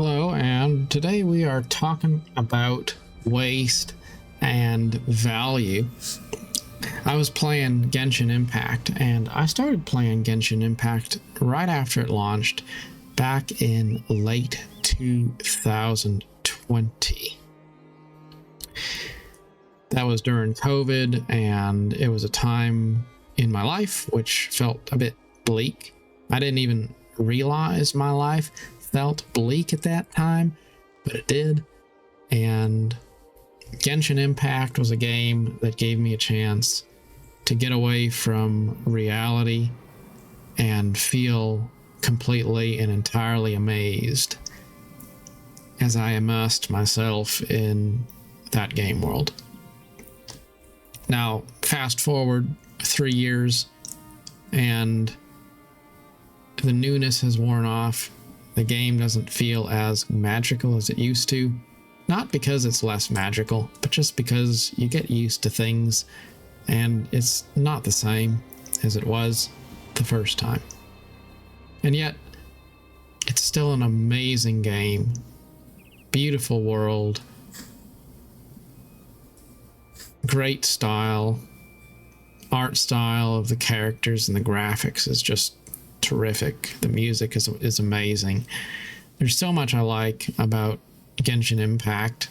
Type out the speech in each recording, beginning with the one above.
Hello, and today we are talking about waste and value. I was playing Genshin Impact, and I started playing Genshin Impact right after it launched back in late 2020. That was during COVID, and it was a time in my life which felt a bit bleak. I didn't even realize my life felt bleak at that time, but it did. And Genshin Impact was a game that gave me a chance to get away from reality and feel completely and entirely amazed as I immersed myself in that game world. Now, fast forward 3 years, and the newness has worn off. The game doesn't feel as magical as it used to. Not because it's less magical, but just because you get used to things and it's not the same as it was the first time. And yet, it's still an amazing game. Beautiful world. Great style. Art style of the characters and the graphics is just terrific. The music is amazing. There's so much I like about Genshin Impact.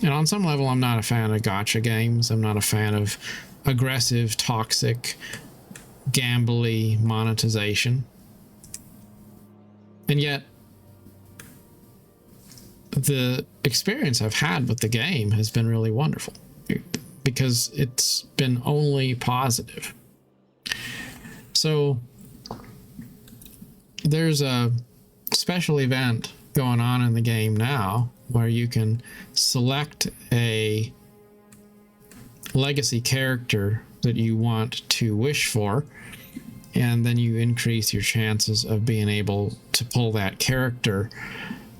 And on some level, I'm not a fan of gacha games. I'm not a fan of aggressive, toxic, gambly monetization. And yet, the experience I've had with the game has been really wonderful because it's been only positive. So there's a special event going on in the game now where you can select a legacy character that you want to wish for, and then you increase your chances of being able to pull that character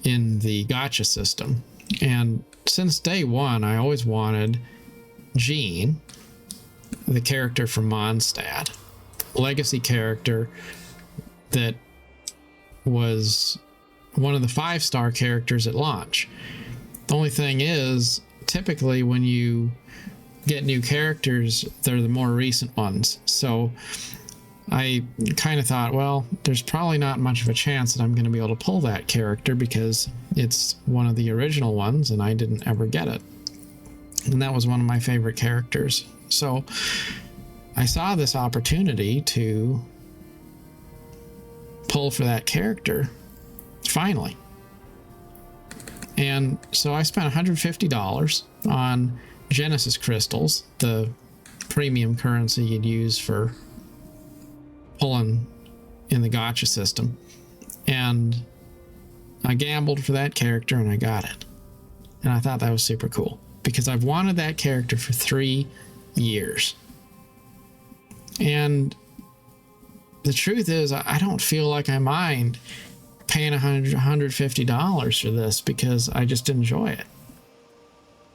in the gacha system. And since day one, I always wanted Jean, the character from Mondstadt, legacy character that was one of the 5-star characters at launch. The only thing is, typically when you get new characters, they're the more recent ones. So I kind of thought, well, there's probably not much of a chance that I'm going to be able to pull that character because it's one of the original ones and I didn't ever get it. And that was one of my favorite characters. So I saw this opportunity to pull for that character finally. And so I spent $150 on Genesis crystals, the premium currency you'd use for pulling in the gacha system. And I gambled for that character and I got it. And I thought that was super cool because I've wanted that character for 3 years. And the truth is, I don't feel like I mind paying $150 for this because I just enjoy it.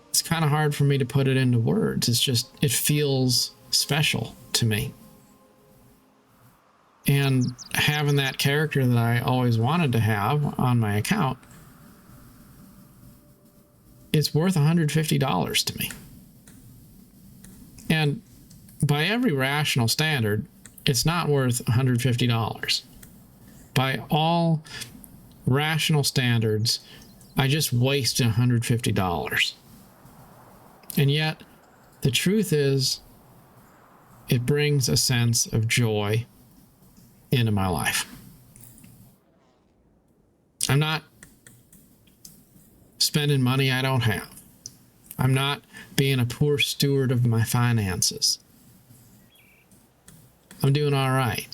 It's kind of hard for me to put it into words. It's just, it feels special to me. And having that character that I always wanted to have on my account, it's worth $150 to me. And by every rational standard, it's not worth $150. By all rational standards, I just wasted $150. And yet, the truth is, it brings a sense of joy into my life. I'm not spending money I don't have. I'm not being a poor steward of my finances. I'm doing all right.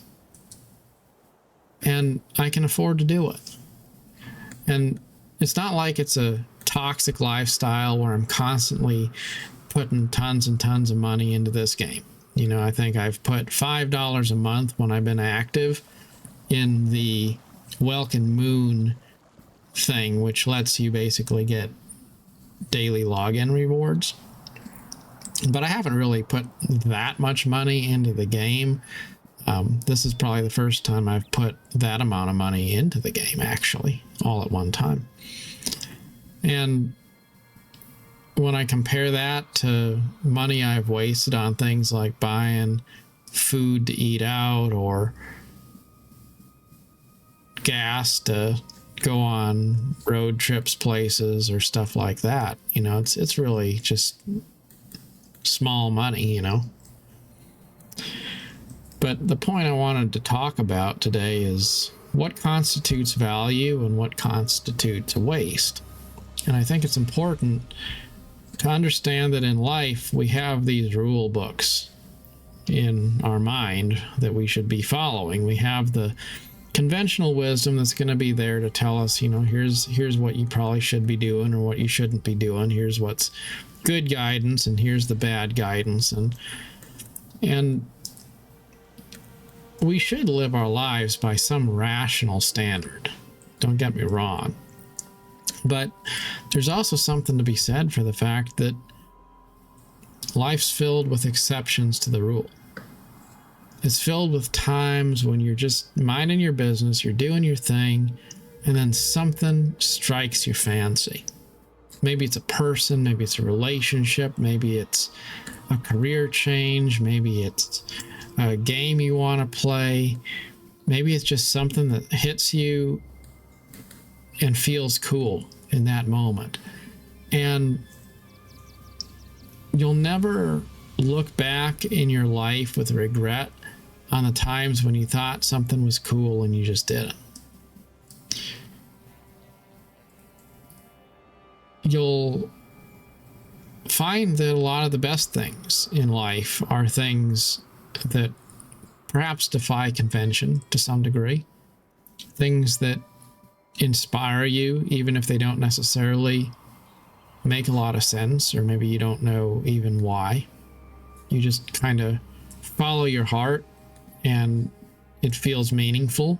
And I can afford to do it. And it's not like it's a toxic lifestyle where I'm constantly putting tons and tons of money into this game. You know, I think I've put $5 a month when I've been active in the Welkin Moon thing, which lets you basically get daily login rewards. But I haven't really put that much money into the game This is probably the first time I've put that amount of money into the game, actually, all at one time. And when I compare that to money I've wasted on things like buying food to eat out or gas to go on road trips places or stuff like that, it's really just small money, But the point I wanted to talk about today is what constitutes value and what constitutes a waste. And I think it's important to understand that in life we have these rule books in our mind that we should be following. We have the conventional wisdom that's going to be there to tell us, here's what you probably should be doing or what you shouldn't be doing. Here's what's good guidance and here's the bad guidance. And we should live our lives by some rational standard. Don't get me wrong. But there's also something to be said for the fact that life's filled with exceptions to the rule. It's filled with times when you're just minding your business, you're doing your thing, and then something strikes your fancy. Maybe it's a person, maybe it's a relationship, maybe it's a career change, maybe it's a game you want to play, maybe it's just something that hits you and feels cool in that moment. And you'll never look back in your life with regret on the times when you thought something was cool and you just didn't. You'll find that a lot of the best things in life are things that perhaps defy convention to some degree. Things that inspire you, even if they don't necessarily make a lot of sense, or maybe you don't know even why. You just kind of follow your heart and it feels meaningful.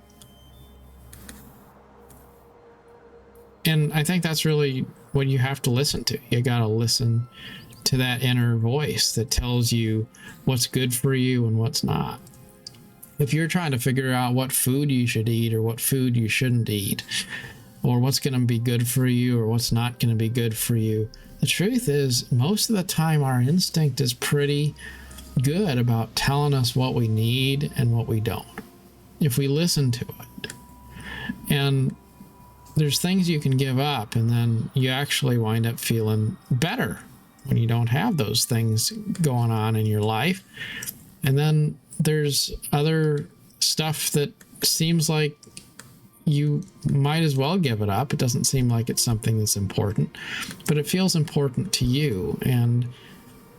And I think that's really what you have to listen to. You got to listen to that inner voice that tells you what's good for you and what's not. If you're trying to figure out what food you should eat or what food you shouldn't eat, or what's going to be good for you or what's not going to be good for you, the truth is most of the time our instinct is pretty good about telling us what we need and what we don't, if we listen to it. And there's things you can give up and then you actually wind up feeling better when you don't have those things going on in your life. And then there's other stuff that seems like you might as well give it up. It doesn't seem like it's something that's important, but it feels important to you. And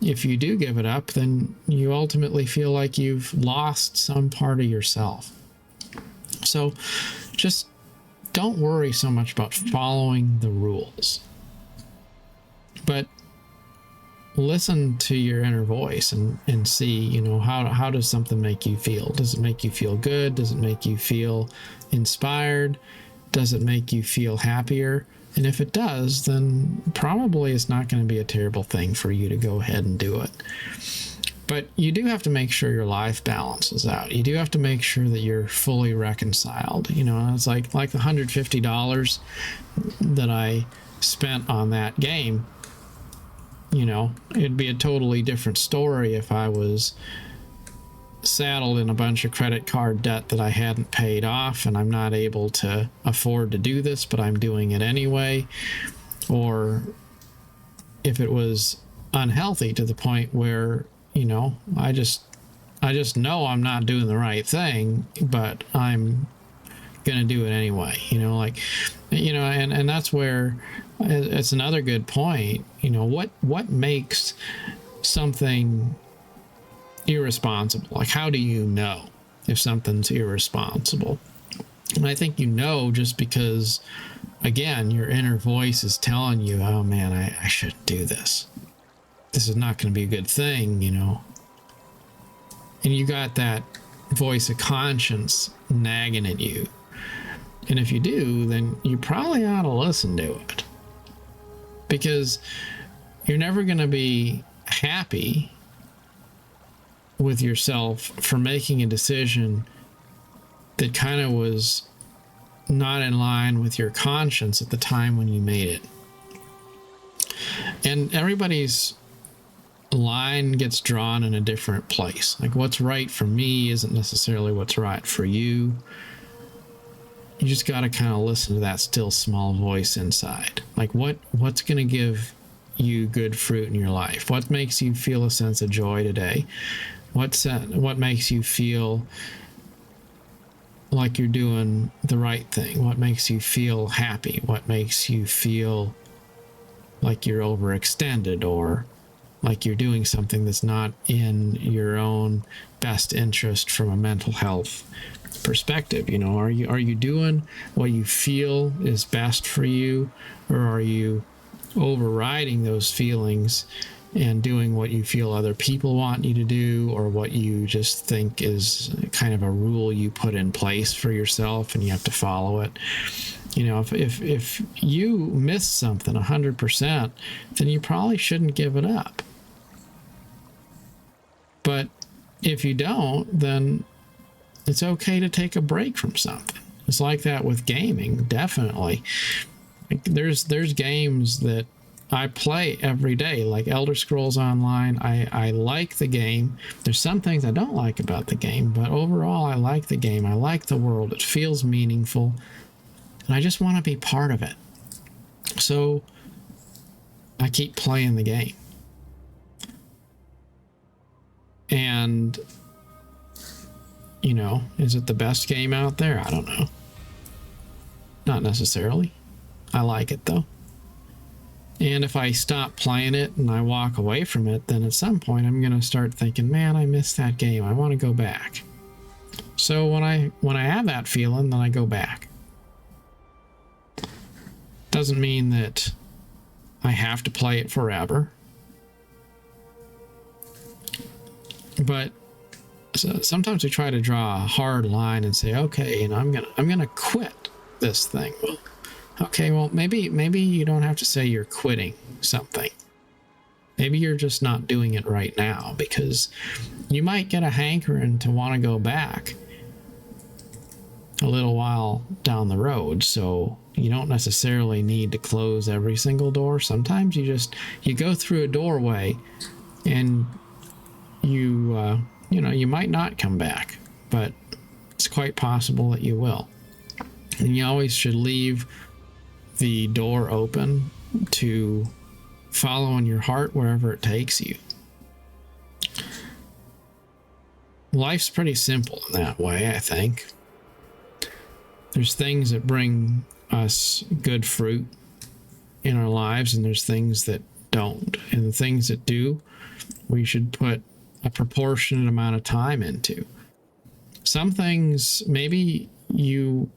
if you do give it up, then you ultimately feel like you've lost some part of yourself. So just don't worry so much about following the rules, but listen to your inner voice and see, how does something make you feel? Does it make you feel good? Does it make you feel inspired? Does it make you feel happier? And if it does, then probably it's not going to be a terrible thing for you to go ahead and do it. But you do have to make sure your life balances out. You do have to make sure that you're fully reconciled. It's like the $150 that I spent on that game. It'd be a totally different story if I was saddled in a bunch of credit card debt that I hadn't paid off and I'm not able to afford to do this, but I'm doing it anyway. Or if it was unhealthy to the point where, I just know I'm not doing the right thing, but I'm going to do it anyway, and that's where it's another good point. What makes something irresponsible? Like, how do you know if something's irresponsible? And I think just because, again, your inner voice is telling you, oh man, I shouldn't do this. This is not going to be a good thing, and you got that voice of conscience nagging at you. And if you do, then you probably ought to listen to it, because you're never going to be happy with yourself for making a decision that kind of was not in line with your conscience at the time when you made it. And everybody's line gets drawn in a different place. Like, what's right for me isn't necessarily what's right for you. You just got to kind of listen to that still small voice inside. Like, what's going to give you good fruit in your life? What makes you feel a sense of joy today? What makes you feel like you're doing the right thing? What makes you feel happy? What makes you feel like you're overextended, or like you're doing something that's not in your own best interest from a mental health perspective? You know, are you doing what you feel is best for you, or are you overriding those feelings and doing what you feel other people want you to do, or what you just think is kind of a rule you put in place for yourself and you have to follow it? You know, if you miss something 100%, then you probably shouldn't give it up. But if you don't, then it's okay to take a break from something. It's like that with gaming, definitely. There's games that I play every day, like Elder Scrolls Online. I like the game. There's some things I don't like about the game, but overall I like the game. I like the world. It feels meaningful, and I just want to be part of it. So I keep playing the game. And, you know, is it the best game out there? I don't know. Not necessarily. I like it though. And if I stop playing it and I walk away from it, then at some point I'm going to start thinking, man, I missed that game. I want to go back. So when I have that feeling, then I go back. Doesn't mean that I have to play it forever. But sometimes we try to draw a hard line and say, okay, you know, I'm gonna quit this thing. Well, okay, well, maybe you don't have to say you're quitting something. Maybe you're just not doing it right now, because you might get a hankering to want to go back a little while down the road. So you don't necessarily need to close every single door. Sometimes you go through a doorway and you might not come back, but it's quite possible that you will. And you always should leave the door open to follow in your heart wherever it takes you. Life's pretty simple in that way, I think. There's things that bring us good fruit in our lives, and there's things that don't. And the things that do, we should put a proportionate amount of time into. Some things maybe you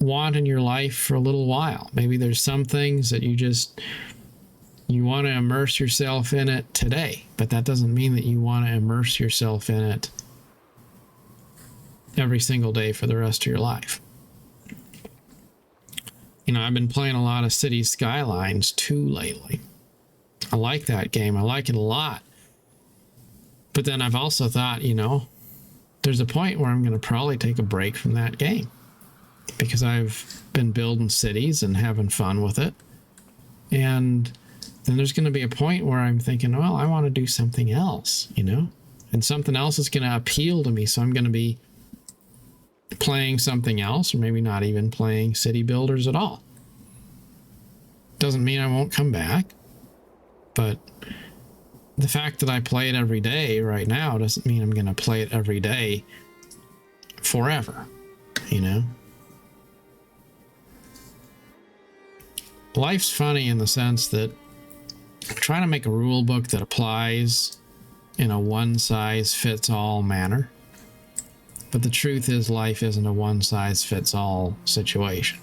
want in your life for a little while. Maybe there's some things that you want to immerse yourself in it today, but that doesn't mean that you want to immerse yourself in it every single day for the rest of your life. You know, I've been playing a lot of Cities Skylines 2 lately. I like that game. I like it a lot. But then I've also thought, you know, there's a point where I'm going to probably take a break from that game, because I've been building cities and having fun with it. And then there's going to be a point where I'm thinking, well, I want to do something else, you know, and something else is going to appeal to me. So I'm going to be playing something else, or maybe not even playing City Builders at all. Doesn't mean I won't come back, but the fact that I play it every day right now doesn't mean I'm going to play it every day forever, you know? Life's funny in the sense that I'm trying to make a rule book that applies in a one-size-fits-all manner. But the truth is, life isn't a one-size-fits-all situation.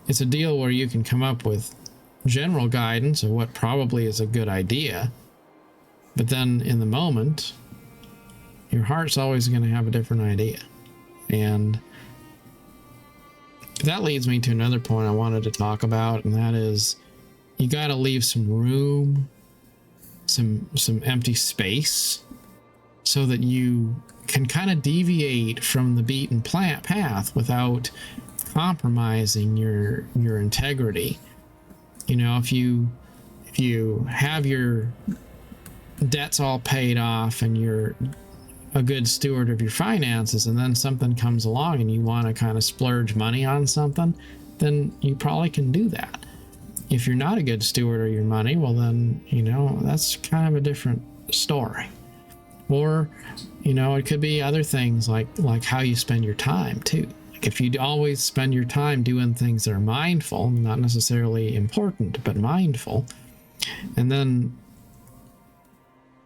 It's a deal where you can come up with general guidance of what probably is a good idea, but then in the moment, your heart's always going to have a different idea. And that leads me to another point I wanted to talk about, and that is, you got to leave some room, some empty space so that you can kind of deviate from the beaten path without compromising your integrity. You know, if you have your debts all paid off and you're a good steward of your finances, and then something comes along and you want to kind of splurge money on something, then you probably can do that. If you're not a good steward of your money, well then, you know, that's kind of a different story. Or, you know, it could be other things like how you spend your time too. Like if you always spend your time doing things that are mindful, not necessarily important, but mindful, and then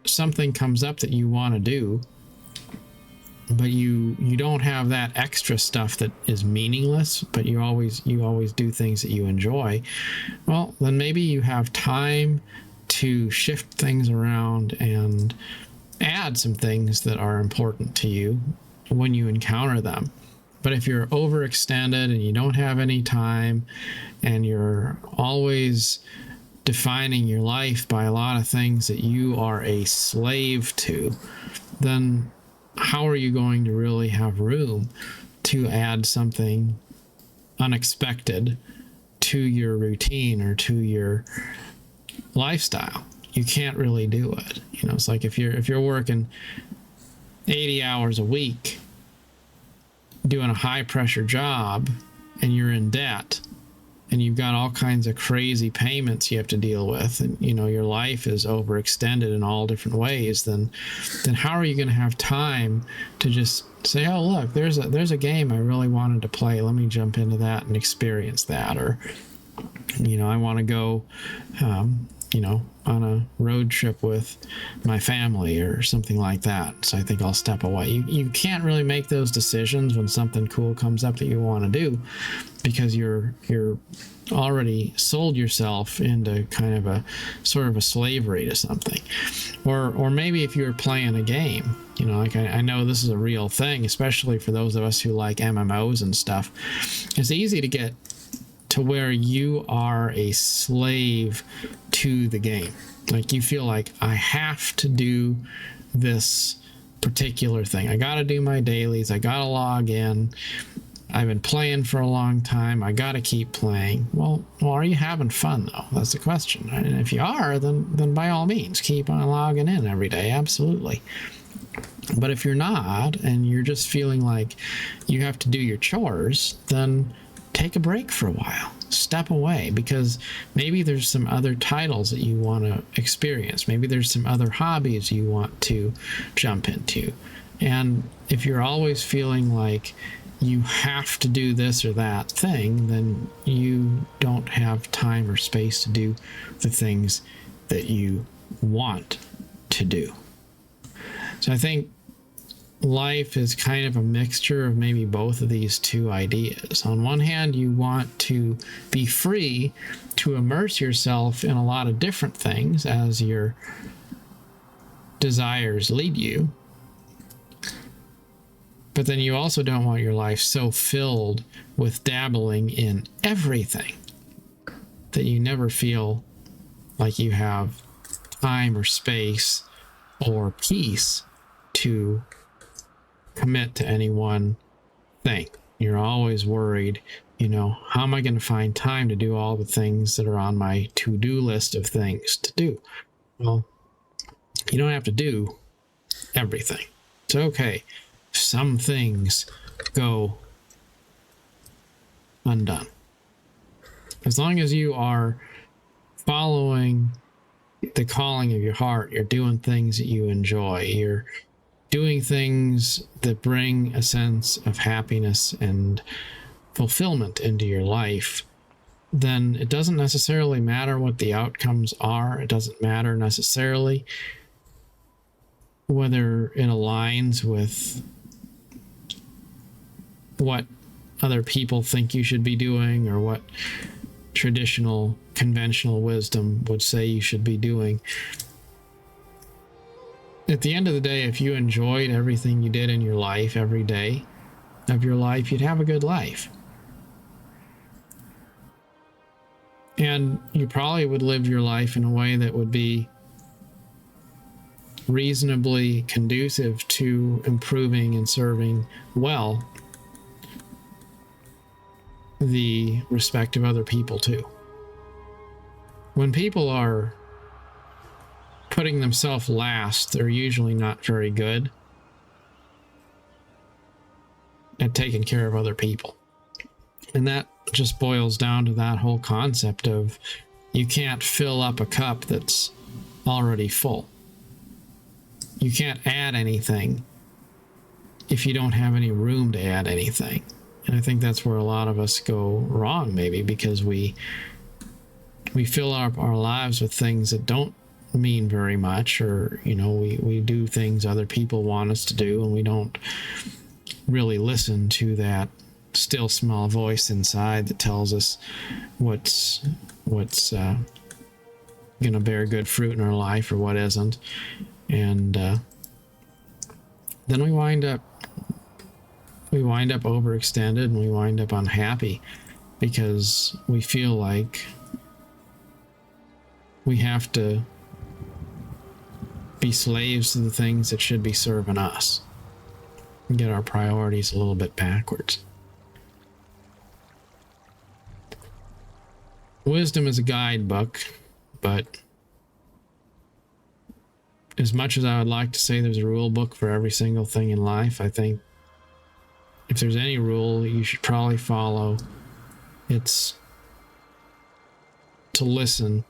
something comes up that you want to do, but you don't have that extra stuff that is meaningless, but you always do things that you enjoy, well, then maybe you have time to shift things around and add some things that are important to you when you encounter them. But if you're overextended and you don't have any time and you're always defining your life by a lot of things that you are a slave to, then how are you going to really have room to add something unexpected to your routine or to your lifestyle? You can't really do it. You know, it's like if you're working 80 hours a week doing a high pressure job and you're in debt and you've got all kinds of crazy payments you have to deal with, and you know your life is overextended in all different ways, then how are you going to have time to just say, oh look, there's a game I really wanted to play, let me jump into that and experience that? Or, you know, I want to go you know, on a road trip with my family or something like that, so I think I'll step away. You can't really make those decisions when something cool comes up that you want to do, because you're already sold yourself into kind of a sort of a slavery to something. Or maybe if you're playing a game, you know, like I know this is a real thing, especially for those of us who like MMOs and stuff. It's easy to get to where you are a slave to the game. Like you feel like, I have to do this particular thing. I got to do my dailies. I got to log in. I've been playing for a long time. I got to keep playing. Well, are you having fun though? That's the question. And if you are, then by all means, keep on logging in every day. Absolutely. But if you're not, and you're just feeling like you have to do your chores, then take a break for a while. Step away, because maybe there's some other titles that you want to experience. Maybe there's some other hobbies you want to jump into. And if you're always feeling like you have to do this or that thing, then you don't have time or space to do the things that you want to do. So I think life is kind of a mixture of maybe both of these two ideas. On one hand, you want to be free to immerse yourself in a lot of different things as your desires lead you. But then you also don't want your life so filled with dabbling in everything that you never feel like you have time or space or peace to commit to any one thing. You're always worried, you know, how am I going to find time to do all the things that are on my to-do list of things to do? Well, you don't have to do everything. It's okay. Some things go undone. As long as you are following the calling of your heart, you're doing things that you enjoy, you're doing things that bring a sense of happiness and fulfillment into your life, then it doesn't necessarily matter what the outcomes are. It doesn't matter necessarily whether it aligns with what other people think you should be doing or what traditional, conventional wisdom would say you should be doing. At the end of the day, if you enjoyed everything you did in your life every day of your life, you'd have a good life. And you probably would live your life in a way that would be reasonably conducive to improving and serving well the respect of other people too. When people are putting themselves last, they're usually not very good at taking care of other people. And that just boils down to that whole concept of you can't fill up a cup that's already full. You can't add anything if you don't have any room to add anything. And I think that's where a lot of us go wrong, maybe, because we fill up our lives with things that don't mean very much, or, you know, we do things other people want us to do, and we don't really listen to that still small voice inside that tells us what's going to bear good fruit in our life or what isn't. And then we wind up overextended, and we wind up unhappy because we feel like we have to be slaves to the things that should be serving us and get our priorities a little bit backwards. Wisdom is a guidebook, but as much as I would like to say there's a rule book for every single thing in life, I think if there's any rule you should probably follow, it's to listen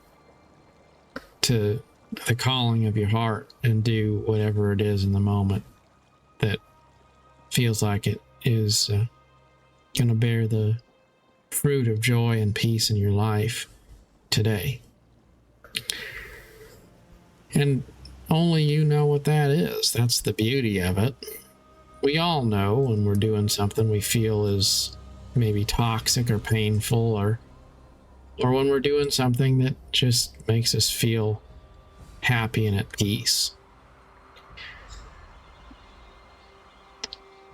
to the calling of your heart and do whatever it is in the moment that feels like it is going to bear the fruit of joy and peace in your life today. And only you know what that is. That's the beauty of it. We all know when we're doing something we feel is maybe toxic or painful, or when we're doing something that just makes us feel happy and at peace.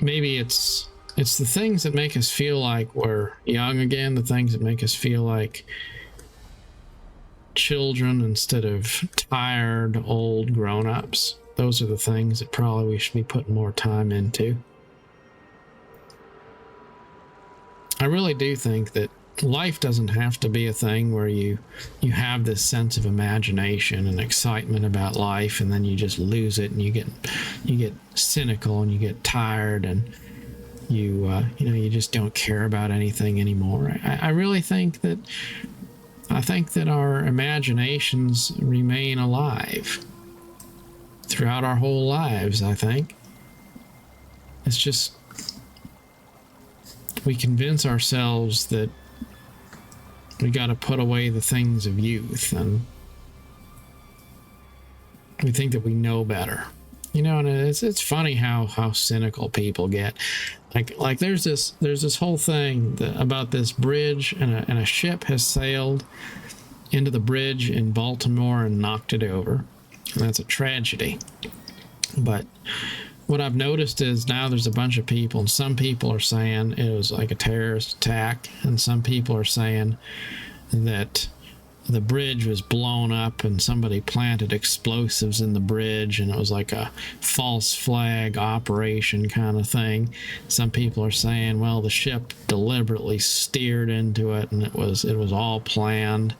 Maybe it's the things that make us feel like we're young again, the things that make us feel like children instead of tired, old grown-ups. Those are the things that probably we should be putting more time into. I really do think that life doesn't have to be a thing where you have this sense of imagination and excitement about life, and then you just lose it, and you get cynical, and you get tired, and you just don't care about anything anymore. I really think that our imaginations remain alive throughout our whole lives. I think it's just we convince ourselves that we got to put away the things of youth, and we think that we know better, and it's funny how cynical people get. Like there's this whole thing about this bridge, and a ship has sailed into the bridge in Baltimore and knocked it over, and that's a tragedy. But what I've noticed is now there's a bunch of people, and some people are saying it was like a terrorist attack, and some people are saying that the bridge was blown up and somebody planted explosives in the bridge, and it was like a false flag operation kind of thing. Some people are saying, well, the ship deliberately steered into it and it was all planned.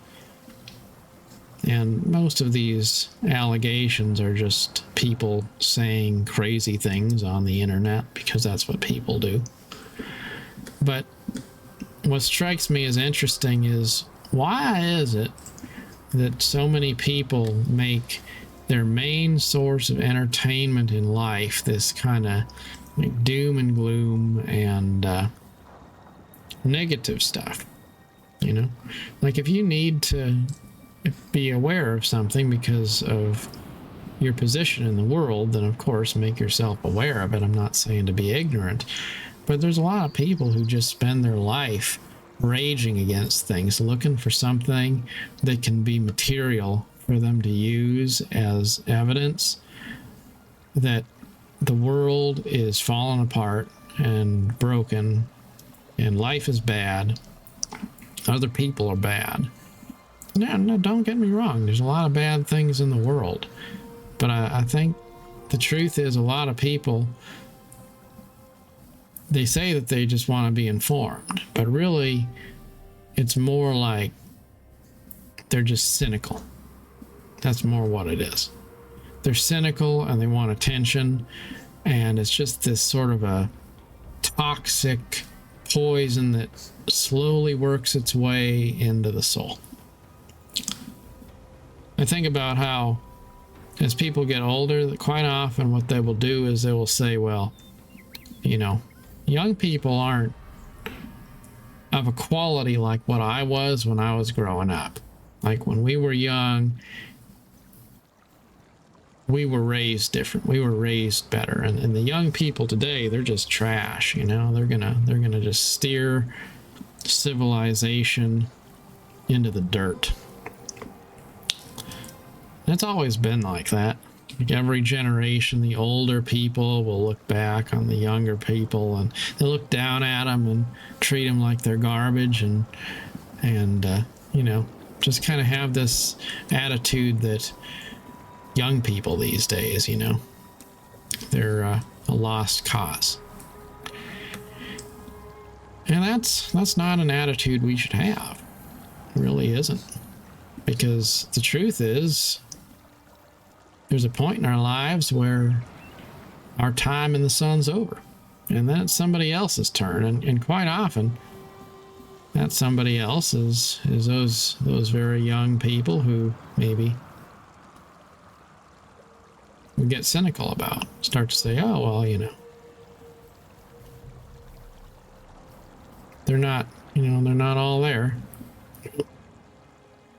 And most of these allegations are just people saying crazy things on the internet, because that's what people do. But what strikes me as interesting is, why is it that so many people make their main source of entertainment in life this kind of doom and gloom and negative stuff? Like if you need to be aware of something because of your position in the world, then of course make yourself aware of it. I'm not saying to be ignorant, but there's a lot of people who just spend their life raging against things, looking for something that can be material for them to use as evidence that the world is falling apart and broken and life is bad, other people are bad. No, don't get me wrong. There's a lot of bad things in the world. But I think the truth is, a lot of people, they say that they just want to be informed, but really it's more like they're just cynical. That's more what it is. They're cynical and they want attention, and it's just this sort of a toxic poison that slowly works its way into the soul. I think about how as people get older, that quite often what they will do is they will say, well, you know, young people aren't of a quality like what I was when I was growing up. Like when we were young, we were raised different. We were raised better. And the young people today, they're just trash, you know. They're gonna just steer civilization into the dirt. And it's always been like that. Like every generation, the older people will look back on the younger people, and they look down at them and treat them like they're garbage, and you know, just kind of have this attitude that young people these days, you know, they're a lost cause. And that's not an attitude we should have. It really isn't. Because the truth is, there's a point in our lives where our time in the sun's over, and then it's somebody else's turn, and quite often that somebody else is those very young people who maybe we get cynical about, start to say, oh well, you know, they're not all there.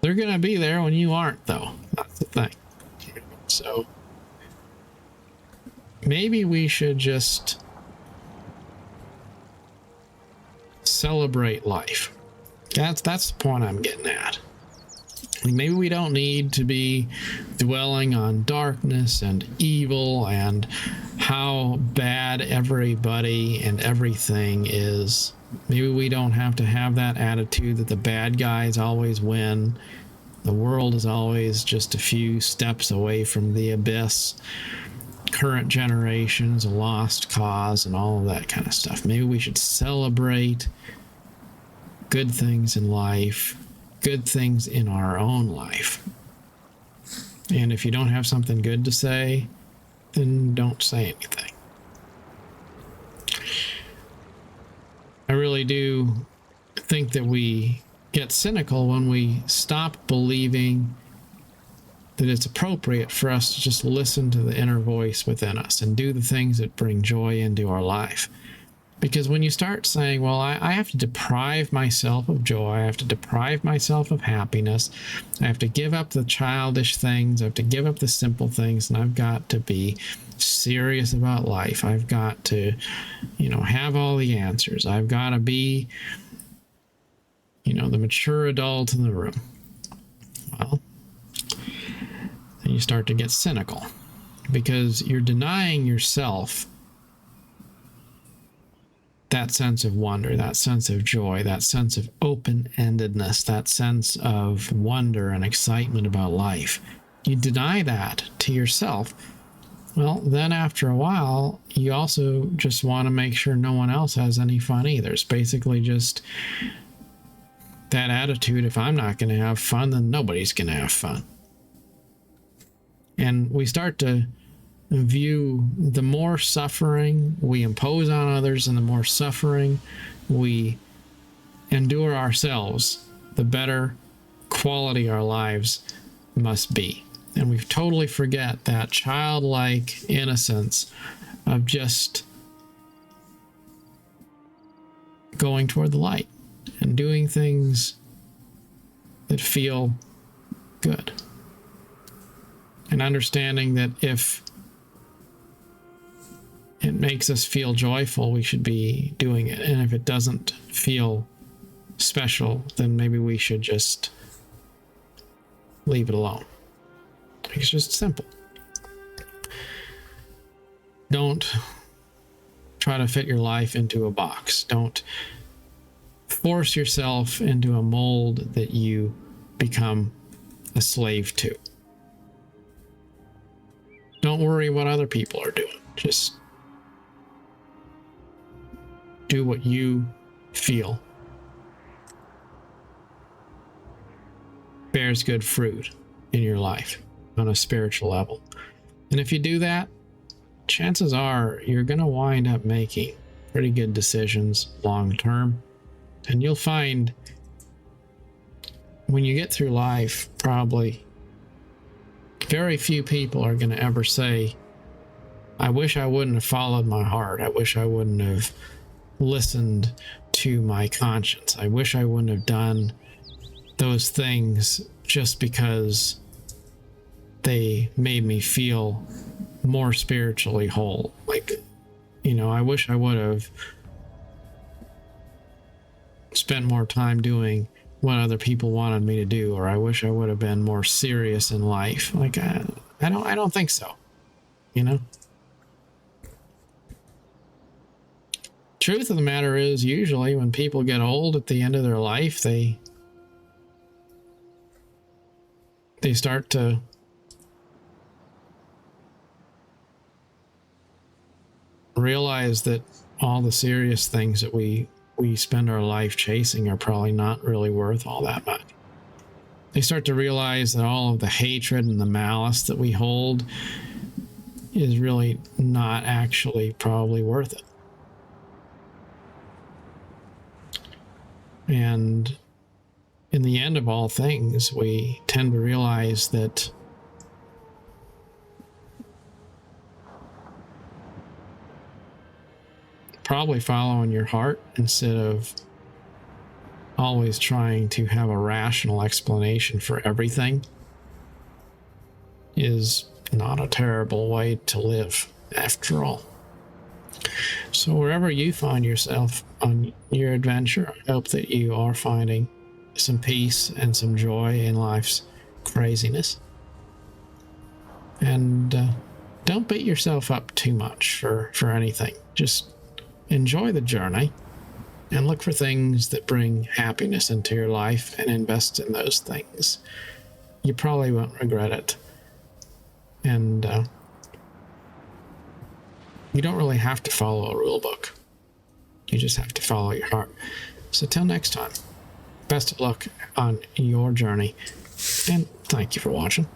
They're gonna be there when you aren't, though. That's the thing. So maybe we should just celebrate life. That's the point I'm getting at. Maybe we don't need to be dwelling on darkness and evil and how bad everybody and everything is. Maybe we don't have to have that attitude that the bad guys always win. The world is always just a few steps away from the abyss. Current generation is a lost cause and all of that kind of stuff. Maybe we should celebrate good things in life, good things in our own life. And if you don't have something good to say, then don't say anything. I really do think that we get cynical when we stop believing that it's appropriate for us to just listen to the inner voice within us and do the things that bring joy into our life. Because when you start saying, well, I have to deprive myself of joy, I have to deprive myself of happiness, I have to give up the childish things, I have to give up the simple things, and I've got to be serious about life. I've got to, you know, have all the answers. I've got to be, you know, the mature adult in the room. Well, then you start to get cynical because you're denying yourself that sense of wonder, that sense of joy, that sense of open-endedness, that sense of wonder and excitement about life. You deny that to yourself. Well, then after a while, you also just want to make sure no one else has any fun either. It's basically just that attitude, if I'm not going to have fun, then nobody's going to have fun. And we start to view the more suffering we impose on others and the more suffering we endure ourselves, the better quality our lives must be. And we totally forget that childlike innocence of just going toward the light and doing things that feel good. And understanding that if it makes us feel joyful, we should be doing it. And if it doesn't feel special, then maybe we should just leave it alone. It's just simple. Don't try to fit your life into a box. Don't force yourself into a mold that you become a slave to. Don't worry what other people are doing. Just do what you feel bears good fruit in your life on a spiritual level. And if you do that, chances are you're going to wind up making pretty good decisions long term. And you'll find when you get through life, probably very few people are going to ever say, I wish I wouldn't have followed my heart. I wish I wouldn't have listened to my conscience. I wish I wouldn't have done those things just because they made me feel more spiritually whole. Like, I wish I would have spent more time doing what other people wanted me to do, or I wish I would have been more serious in life. Like, I don't think so. Truth of the matter is, usually when people get old at the end of their life, they start to realize that all the serious things that we spend our life chasing are probably not really worth all that much. They start to realize that all of the hatred and the malice that we hold is really not actually probably worth it. And in the end of all things, we tend to realize that probably following your heart instead of always trying to have a rational explanation for everything is not a terrible way to live, after all. So wherever you find yourself on your adventure, I hope that you are finding some peace and some joy in life's craziness. And don't beat yourself up too much for anything. Just enjoy the journey and look for things that bring happiness into your life and invest in those things. You probably won't regret it. And you don't really have to follow a rule book. You just have to follow your heart. So till next time, best of luck on your journey, and thank you for watching.